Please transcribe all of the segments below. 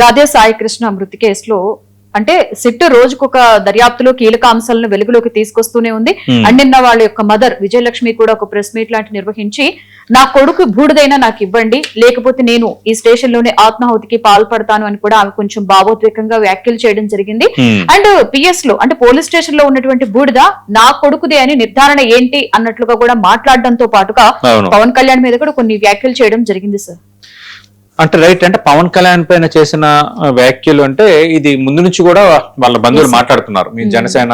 గాదే సాయి కృష్ణ మృతి కేసులో అంటే సిట్ రోజుకొక దర్యాప్తులో కీలక అంశాలను వెలుగులోకి తీసుకొస్తూనే ఉంది. అండ్ నిన్న వాళ్ళ యొక్క మదర్ విజయలక్ష్మి కూడా ఒక ప్రెస్ మీట్ లాంటి నిర్వహించి నా కొడుకు బూడిదైనా నాకు ఇవ్వండి, లేకపోతే నేను ఈ స్టేషన్ లోనే ఆత్మాహుతికి పాల్పడతాను అని కూడా ఆమె కొంచెం భావోద్వేగంగా వ్యాఖ్యలు చేయడం జరిగింది. అండ్ పిఎస్ లో అంటే పోలీస్ స్టేషన్ లో ఉన్నటువంటి బూడిద నా కొడుకుదే అని నిర్ధారణ ఏంటి అన్నట్లుగా కూడా మాట్లాడడంతో పాటుగా పవన్ కళ్యాణ్ మీద కూడా కొన్ని వ్యాఖ్యలు చేయడం జరిగింది సార్. అంటే రైట్, అంటే పవన్ కళ్యాణ్ పైన చేసిన వ్యాఖ్యలు అంటే ఇది ముందు నుంచి కూడా వాళ్ళ బంధువులు మాట్లాడుతున్నారు. మీ జనసేన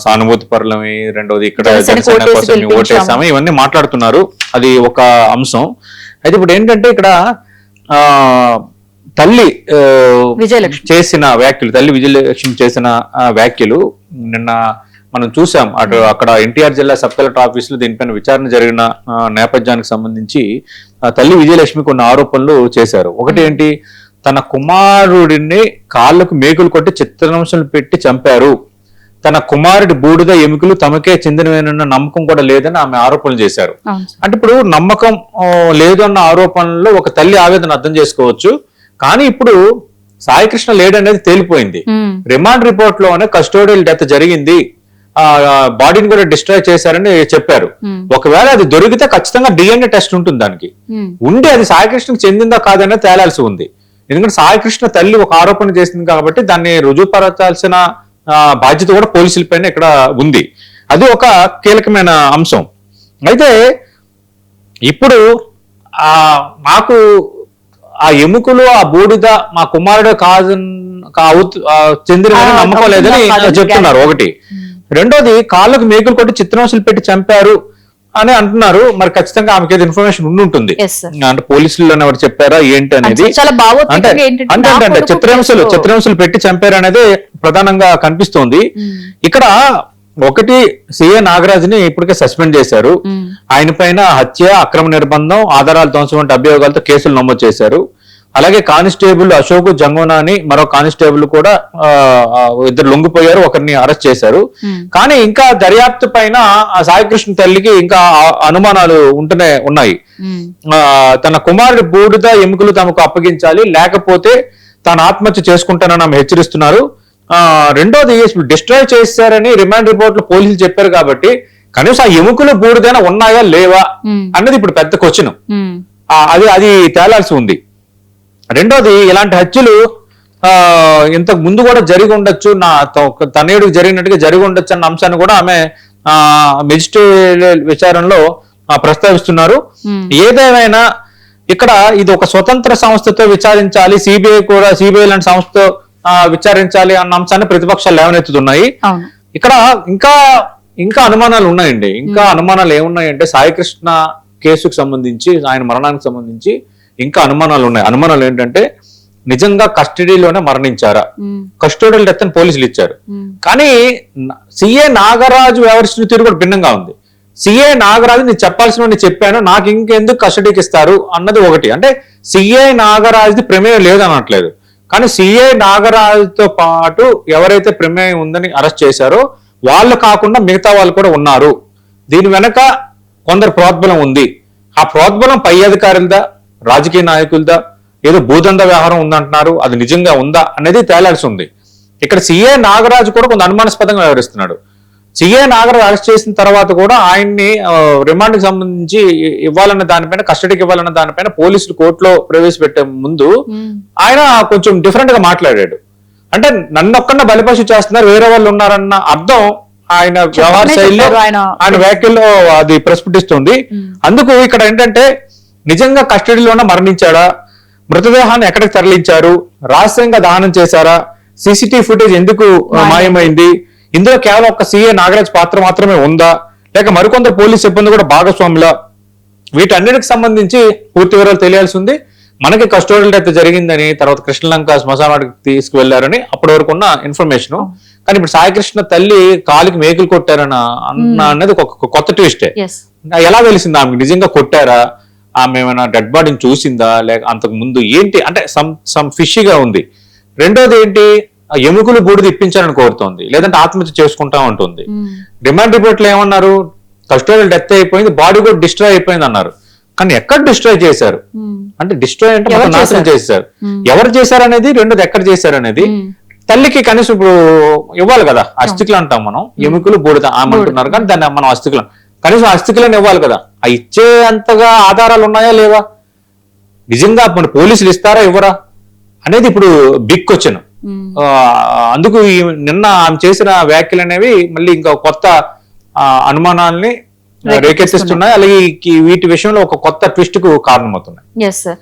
సానుభూతి పరులమి, రెండోది ఇక్కడ జనసేన కోసం ఓటేసాము, ఇవన్నీ మాట్లాడుతున్నారు. అది ఒక అంశం. అయితే ఇప్పుడు ఏంటంటే ఇక్కడ తల్లి చేసిన వ్యాఖ్యలు, తల్లి విజయలక్ష్మి చేసిన వ్యాఖ్యలు నిన్న మనం చూసాం. అక్కడ ఎన్టీఆర్ జిల్లా సబ్ కలెక్టర్ ఆఫీసులో దీనిపైన విచారణ జరిగిన నేపథ్యానికి సంబంధించి తల్లి విజయలక్ష్మి కొన్ని ఆరోపణలు చేశారు. ఒకటి ఏంటి, తన కుమారుడిని కాళ్ళకు మేకులు కొట్టి చిత్రహింసలు పెట్టి చంపారు, తన కుమారుడి బూడిద ఎముకలు తమకే చెందినవేనన్న నమ్మకం కూడా లేదని ఆమె ఆరోపణలు చేశారు. అంటే ఇప్పుడు నమ్మకం లేదు అన్న ఆరోపణలో ఒక తల్లి ఆవేదన అర్థం చేసుకోవచ్చు. కానీ ఇప్పుడు సాయికృష్ణ లేడనేది తేలిపోయింది. రిమాండ్ రిపోర్ట్ లోనే కస్టోడియల్ డెత్ జరిగింది, బాడీని కూడా డిస్ట్రాయ్ చేశారని చెప్పారు. ఒకవేళ అది దొరికితే ఖచ్చితంగా డిఎన్ఏ టెస్ట్ ఉంటుంది, దానికి ఉండి అది సాయికృష్ణకు చెందిందా కాదనే తేలాల్సి ఉంది. ఎందుకంటే సాయికృష్ణ తల్లి ఒక ఆరోపణ చేసింది కాబట్టి దాన్ని రుజువుపరచాల్సిన బాధ్యత కూడా పోలీసుల పైన ఇక్కడ ఉంది. అది ఒక కీలకమైన అంశం. అయితే ఇప్పుడు నాకు ఆ ఎముకలు ఆ బూడిద మా కుమారుడు కాదు చెందిన నమ్మకం లేదని చెప్తున్నారు ఒకటి. రెండోది, కాళ్ళకు మేకులు కొట్టి చిత్రహింసలు పెట్టి చంపారు అని అంటున్నారు. మరి ఖచ్చితంగా ఆమెకి ఏదో ఇన్ఫర్మేషన్ ఉండి ఉంటుంది. అంటే పోలీసులు ఎవరు చెప్పారా ఏంటి అనేది, అంటే చిత్రహింసలు పెట్టి చంపారు అనేది ప్రధానంగా కనిపిస్తోంది. ఇక్కడ ఒకటి, సిఏ నాగరాజుని ఇప్పటికే సస్పెండ్ చేశారు. ఆయన పైన హత్య, అక్రమ నిర్బంధం, ఆధారాలు ధ్వంసం వంటి అభియోగాలతో కేసులు నమోదు చేశారు. అలాగే కానిస్టేబుల్ అశోక్ జంగోనాని మరో కానిస్టేబుల్ కూడా ఇద్దరు లొంగిపోయారు, ఒకరిని అరెస్ట్ చేశారు. కానీ ఇంకా దర్యాప్తు పైన సాయికృష్ణ తల్లికి ఇంకా అనుమానాలు ఉంటూనే ఉన్నాయి. తన కుమారుడి బూడిద ఎముకలు తమకు అప్పగించాలి, లేకపోతే తాను ఆత్మహత్య చేసుకుంటానని ఆమె హెచ్చరిస్తున్నారు. రెండోది, డిస్ట్రాయ్ చేశారని రిమాండ్ రిపోర్ట్ లో పోలీసులు చెప్పారు కాబట్టి కనీసం ఆ ఎముకలు బూడిదైనా ఉన్నాయా లేవా అన్నది ఇప్పుడు పెద్ద క్వశ్చన్. అది తేలాల్సి ఉంది. రెండోది, ఇలాంటి హత్యలు ఇంతకు ముందు కూడా జరిగి ఉండొచ్చు, నా తనయుడికి జరిగినట్టుగా జరిగి ఉండొచ్చు అన్న అంశాన్ని కూడా ఆమె మెజిస్ట్రేట్ విచారణలో ప్రస్తావిస్తున్నారు. ఏదేమైనా ఇక్కడ ఇది ఒక స్వతంత్ర సంస్థతో విచారించాలి, సిబిఐ లాంటి సంస్థతో విచారించాలి అన్న అంశాన్ని ప్రతిపక్షాలు లేవనెత్తుతున్నాయి. ఇక్కడ ఇంకా అనుమానాలు ఉన్నాయండి. ఇంకా అనుమానాలు ఏమున్నాయంటే సాయికృష్ణ కేసుకు సంబంధించి, ఆయన మరణానికి సంబంధించి ఇంకా అనుమానాలు ఉన్నాయి. అనుమానాలు ఏంటంటే నిజంగా కస్టడీలోనే మరణించారా, కస్టోడియల్ డెత్ అని పోలీసులు ఇచ్చారు. కానీ సిఏ నాగరాజు వ్యవహరిస్తున్న తీరు కూడా భిన్నంగా ఉంది. సిఏ నాగరాజు నేను చెప్పాల్సిన చెప్పాను, నాకు ఇంకెందుకు కస్టడీకి ఇస్తారు అన్నది ఒకటి. అంటే సిఏ నాగరాజుది ప్రమేయం లేదనట్లేదు, కానీ సిఏ నాగరాజుతో పాటు ఎవరైతే ప్రమేయం ఉందని అరెస్ట్ చేశారో వాళ్ళు కాకుండా మిగతా వాళ్ళు కూడా ఉన్నారు. దీని వెనక కొందరు ప్రోద్బలం ఉంది. ఆ ప్రోద్బలం పై అధికారులదా, రాజకీయ నాయకులదా, ఏదో భూదంద వ్యవహారం ఉందంటున్నారు, అది నిజంగా ఉందా అనేది తేలాల్సి ఉంది. ఇక్కడ సిఏ నాగరాజు కూడా కొంత అనుమానాస్పదంగా వ్యవహరిస్తున్నాడు. సిఏ నాగరాజు అరెస్ట్ చేసిన తర్వాత కూడా ఆయన్ని రిమాండ్కి సంబంధించి ఇవ్వాలన్న దానిపైన, కస్టడీకి ఇవ్వాలన్న దానిపైన పోలీసులు కోర్టులో ప్రవేశపెట్టే ముందు ఆయన కొంచెం డిఫరెంట్ గా మాట్లాడాడు. అంటే నన్నొక్కన్న బలిపశు చేస్తున్నారు, వేరే వాళ్ళు ఉన్నారన్న అర్థం ఆయన వ్యవహార శైలిలో, ఆయన వ్యాఖ్యల్లో అది ప్రస్ఫుటిస్తుంది. అందుకు ఇక్కడ ఏంటంటే నిజంగా కస్టడీలోనే మరణించాడా, మృతదేహాన్ని ఎక్కడికి తరలించారు, రహస్యంగా దహనం చేశారా, సీసీటీవీ ఫుటేజ్ ఎందుకు మాయమైంది, ఇందులో కేవలం ఒక సిఏ నాగరాజ్ పాత్ర మాత్రమే ఉందా, లేక మరికొందరు పోలీస్ సిబ్బంది కూడా భాగస్వాములా, వీటన్నిటికి సంబంధించి పూర్తి వివరాలు తెలియాల్సి ఉంది. మనకి కస్టోడియల్ డెత్ జరిగిందని, తర్వాత కృష్ణలంక శ్మశానానికి తీసుకువెళ్లారని అప్పటి వరకు ఉన్న ఇన్ఫర్మేషన్. కానీ ఇప్పుడు సాయికృష్ణ తల్లి కాలికి మేకులు కొట్టారన్నది ఒక కొత్త ట్విస్టే. ఎలా తెలిసింది ఆమెకు నిజంగా కొట్టారా, ఆమె ఏమైనా డెడ్ బాడీని చూసిందా, లేక అంతకు ముందు ఏంటి అంటే సమ్ ఫిషీగా ఉంది. రెండోది ఏంటి, ఎముకలు బూడిద ఇప్పించాలని కోరుతోంది, లేదంటే ఆత్మహత్య చేసుకుంటా ఉంటుంది. డిమాండ్ రిపోర్ట్ లో ఏమన్నారు, కస్టోడియల్ డెత్ అయిపోయింది, బాడీ కూడా డిస్ట్రాయ్ అయిపోయింది అన్నారు. కానీ ఎక్కడ డిస్ట్రాయ్ చేశారు అంటే డిస్ట్రాయ్ అంటే మొత్తం నాశనం చేశారు. ఎవరు చేశారు అనేది, రెండోది ఎక్కడ చేశారు అనేది. తల్లికి కనీసం ఇప్పుడు ఇవ్వాలి కదా, అస్థికులు అంటాం మనం, ఎముకలు బూడిద ఆమంటున్నారు కానీ దాన్ని మనం అస్థికులు, కనీసం అస్థికులను ఇవ్వాలి కదా. ఆ ఇచ్చే అంతగా ఆధారాలు ఉన్నాయా లేవా, నిజంగా మన పోలీసులు ఇస్తారా ఇవ్వరా అనేది ఇప్పుడు బిగ్ క్వశ్చన్. అందుకు నిన్న ఆమె చేసిన వ్యాఖ్యలు అనేవి మళ్ళీ ఇంకా కొత్త అనుమానాల్ని రేకెత్తిస్తున్నాయి, అలాగే వీటి విషయంలో ఒక కొత్త ట్విస్ట్ కు కారణమవుతున్నాయి. Yes sir.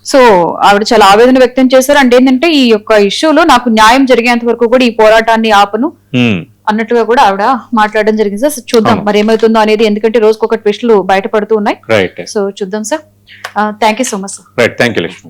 సో ఆవిడ చాలా ఆవేదన వ్యక్తం చేశారు. అంటే ఏంటంటే ఈ యొక్క ఇష్యూలో నాకు న్యాయం జరిగేంత వరకు కూడా ఈ పోరాటాన్ని ఆపను అన్నట్టుగా కూడా ఆవిడ మాట్లాడడం జరిగింది సార్. చూద్దాం మరి ఏమవుతుందో అనేది, ఎందుకంటే రోజుకొక ట్విస్టులు బయటపడుతూ ఉన్నాయి. సో చూద్దాం sir. Thank you so much sir. Right, thank you Lakshmi.